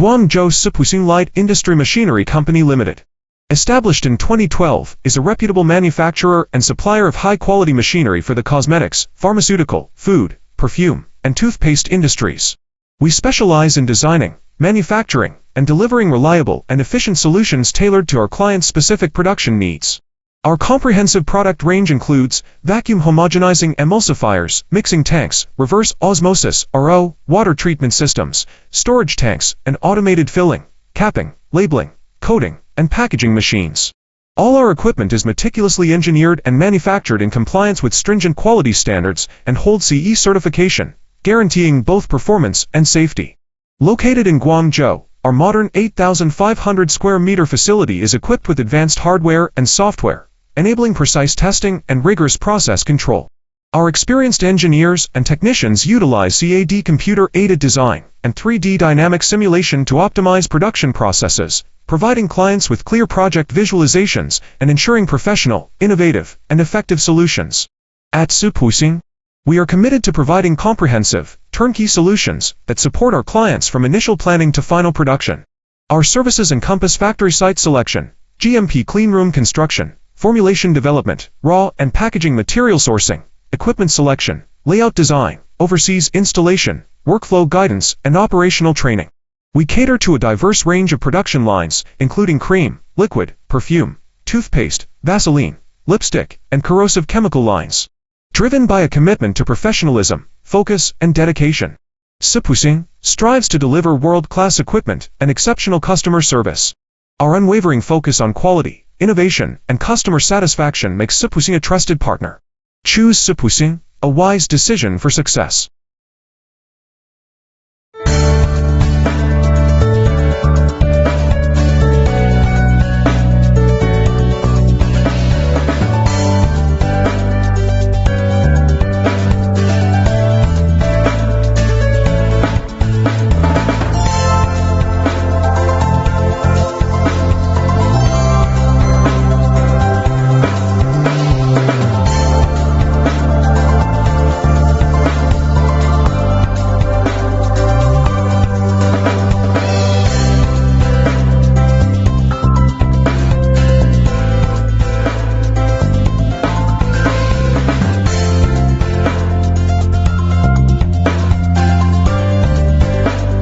Guangzhou SIPUXIN Light Industry Machinery Company Limited, established in 2012, is a reputable manufacturer and supplier of high-quality machinery for the cosmetics, pharmaceutical, food, perfume, and toothpaste industries. We specialize in designing, manufacturing, and delivering reliable and efficient solutions tailored to our clients' specific production needs. Our comprehensive product range includes vacuum homogenizing emulsifiers, mixing tanks, reverse osmosis (RO), water treatment systems, storage tanks, and automated filling, capping, labeling, coating, and packaging machines. All our equipment is meticulously engineered and manufactured in compliance with stringent quality standards and holds CE certification, guaranteeing both performance and safety. Located in Guangzhou, our modern 8,500 square meter facility is equipped with advanced hardware and software, enabling precise testing and rigorous process control. Our experienced engineers and technicians utilize CAD computer-aided design and 3D dynamic simulation to optimize production processes, providing clients with clear project visualizations and ensuring professional, innovative, and effective solutions. At SIPUXIN, we are committed to providing comprehensive, turnkey solutions that support our clients from initial planning to final production. Our services encompass factory site selection, GMP cleanroom construction, formulation development, raw and packaging material sourcing, equipment selection, layout design, overseas installation, workflow guidance, and operational training. We cater to a diverse range of production lines, including cream, liquid, perfume, toothpaste, Vaseline, lipstick, and corrosive chemical lines. Driven by a commitment to professionalism, focus, and dedication, SIPUXIN strives to deliver world-class equipment and exceptional customer service. Our unwavering focus on quality, innovation, and customer satisfaction makes SIPUXIN a trusted partner. Choose SIPUXIN, a wise decision for success.